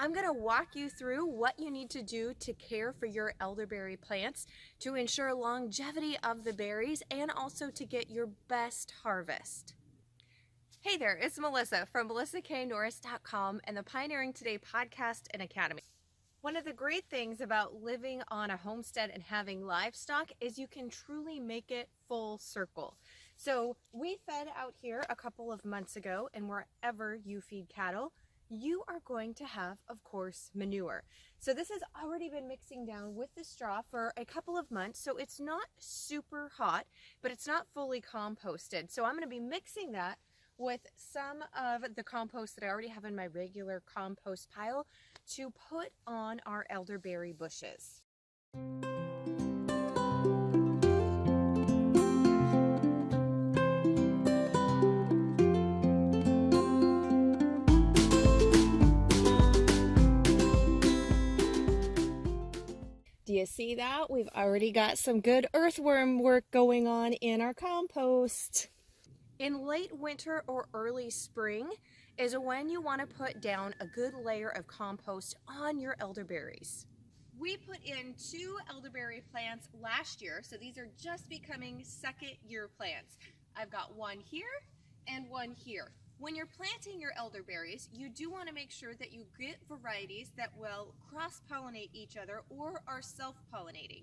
I'm going to walk you through what you need to do to care for your elderberry plants to ensure longevity of the berries and also to get your best harvest. Hey there, it's Melissa from melissaknorris.com and the Pioneering Today podcast and Academy. One of the great things about living on a homestead and having livestock is you can truly make it full circle. So we fed out here a couple of months ago, and wherever you feed cattle, you are going to have, of course, manure. So this has already been mixing down with the straw for a couple of months, so it's not super hot, but it's not fully composted. So I'm going to be mixing that with some of the compost that I already have in my regular compost pile to put on our elderberry bushes. Do you see that? We've already got some good earthworm work going on in our compost. In late winter or early spring is when you want to put down a good layer of compost on your elderberries. We put in 2 elderberry plants last year, so these are just becoming second year plants. I've got one here and one here. When you're planting your elderberries, you do want to make sure that you get varieties that will cross-pollinate each other or are self-pollinating.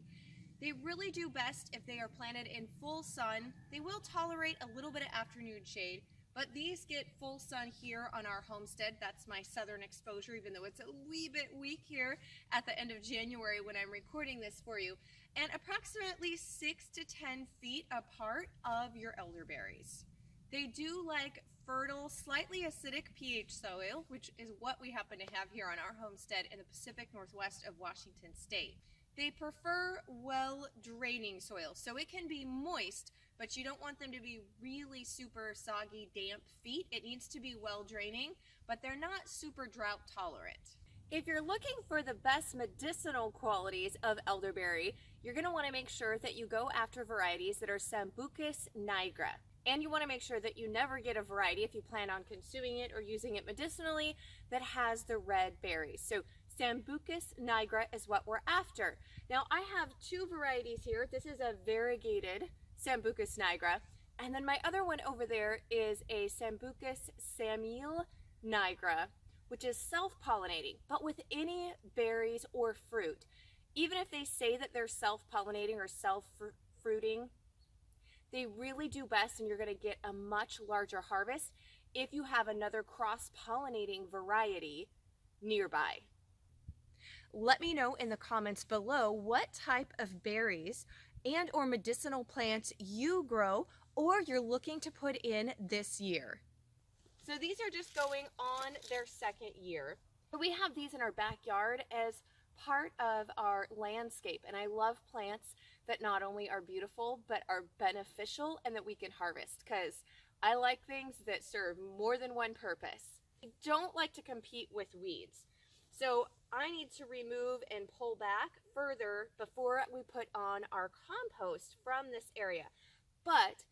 They really do best if they are planted in full sun. They will tolerate a little bit of afternoon shade, but these get full sun here on our homestead. That's my southern exposure, even though it's a wee bit weak here at the end of January when I'm recording this for you. And approximately 6 to 10 feet apart of your elderberries. They do like fertile, slightly acidic pH soil, which is what we happen to have here on our homestead in the Pacific Northwest of Washington State. They prefer well-draining soil, so it can be moist, but you don't want them to be really super soggy, damp feet. It needs to be well-draining, but they're not super drought tolerant. If you're looking for the best medicinal qualities of elderberry, you're going to want to make sure that you go after varieties that are Sambucus nigra. And you want to make sure that you never get a variety, if you plan on consuming it or using it medicinally, that has the red berries. So Sambucus nigra is what we're after. Now I have 2 varieties here. This is a variegated Sambucus nigra, and then my other one over there is a Sambucus samil nigra, which is self-pollinating. But with any berries or fruit, even if they say that they're self-pollinating or self-fruiting, they really do best, and you're going to get a much larger harvest if you have another cross-pollinating variety nearby. Let me know in the comments below what type of berries and or medicinal plants you grow or you're looking to put in this year. So these are just going on their second year. We have these in our backyard as part of our landscape, and I love plants that not only are beautiful but are beneficial and that we can harvest, because I like things that serve more than one purpose. I don't like to compete with weeds. So I need to remove and pull back further before we put on our compost from this area. But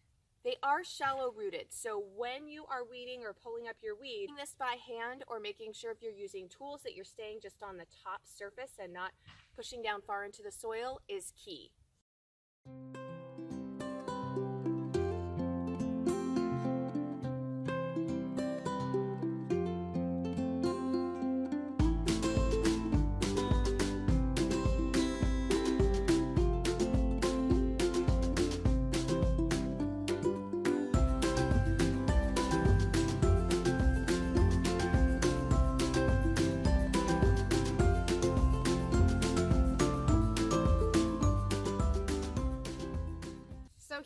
they are shallow rooted, so when you are weeding or pulling up your weed, doing this by hand or making sure if you're using tools that you're staying just on the top surface and not pushing down far into the soil is key.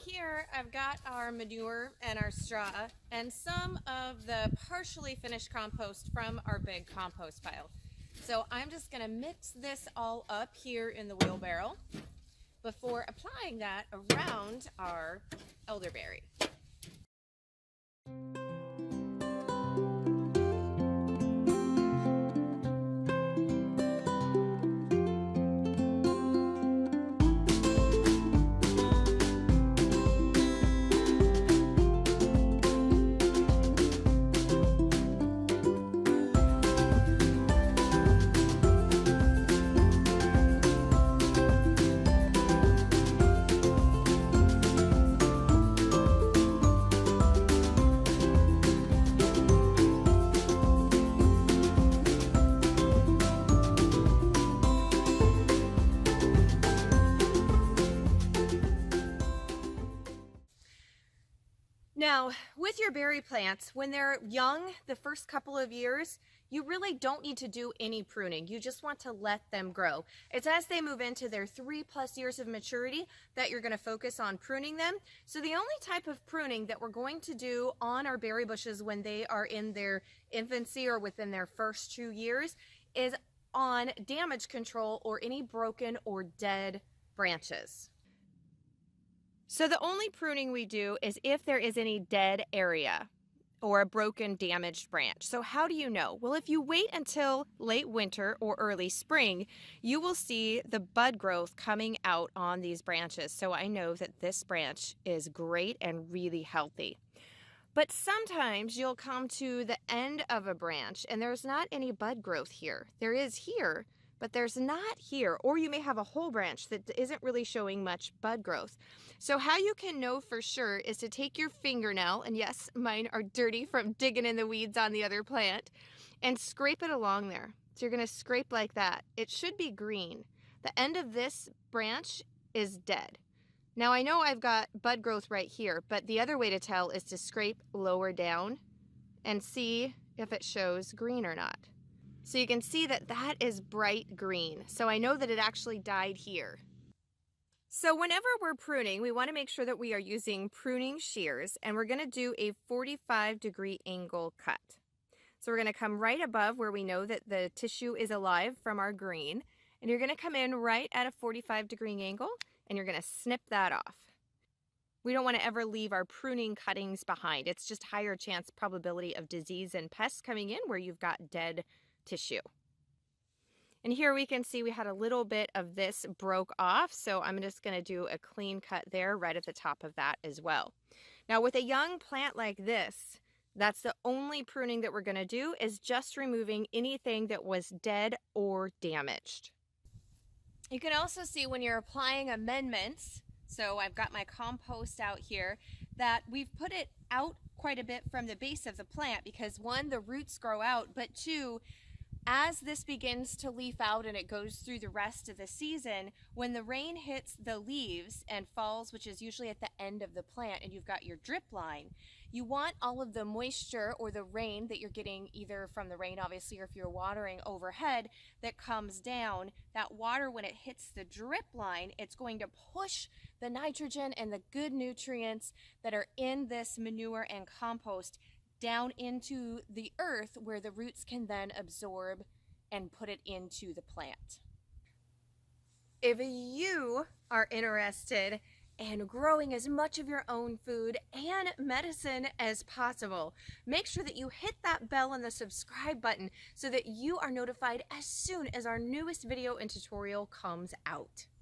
Here I've got our manure and our straw and some of the partially finished compost from our big compost pile. So I'm just going to mix this all up here in the wheelbarrow before applying that around our elderberry. Now, with your berry plants, when they're young, the first couple of years, you really don't need to do any pruning. You just want to let them grow. It's as they move into their 3+ years of maturity that you're going to focus on pruning them. So the only type of pruning that we're going to do on our berry bushes when they are in their infancy or within their first 2 years is on damage control or any broken or dead branches. So the only pruning we do is if there is any dead area or a broken, damaged branch. So how do you know? Well, if you wait until late winter or early spring, you will see the bud growth coming out on these branches. So I know that this branch is great and really healthy. But sometimes you'll come to the end of a branch and there's not any bud growth here. There is here, but there's not here. Or you may have a whole branch that isn't really showing much bud growth. So how you can know for sure is to take your fingernail, and yes, mine are dirty from digging in the weeds on the other plant, and scrape it along there. So you're gonna scrape like that. It should be green. The end of this branch is dead. Now I know I've got bud growth right here, but the other way to tell is to scrape lower down and see if it shows green or not. So you can see that that is bright green. So I know that it actually died here. So whenever we're pruning, we want to make sure that we are using pruning shears, and we're going to do a 45-degree angle cut. So we're going to come right above where we know that the tissue is alive from our green, and you're going to come in right at a 45-degree angle, and you're going to snip that off. We don't want to ever leave our pruning cuttings behind. It's just higher chance probability of disease and pests coming in where you've got dead tissue. And here we can see we had a little bit of this broke off, so I'm just going to do a clean cut there right at the top of that as well. Now with a young plant like this, that's the only pruning that we're going to do, is just removing anything that was dead or damaged. You can also see when you're applying amendments, so I've got my compost out here, that we've put it out quite a bit from the base of the plant because one, the roots grow out, but two, as this begins to leaf out and it goes through the rest of the season, when the rain hits the leaves and falls, which is usually at the end of the plant, and you've got your drip line, you want all of the moisture or the rain that you're getting either from the rain, obviously, or if you're watering overhead, that comes down, that water, when it hits the drip line, it's going to push the nitrogen and the good nutrients that are in this manure and compost down into the earth, where the roots can then absorb and put it into the plant. If you are interested in growing as much of your own food and medicine as possible, make sure that you hit that bell and the subscribe button so that you are notified as soon as our newest video and tutorial comes out.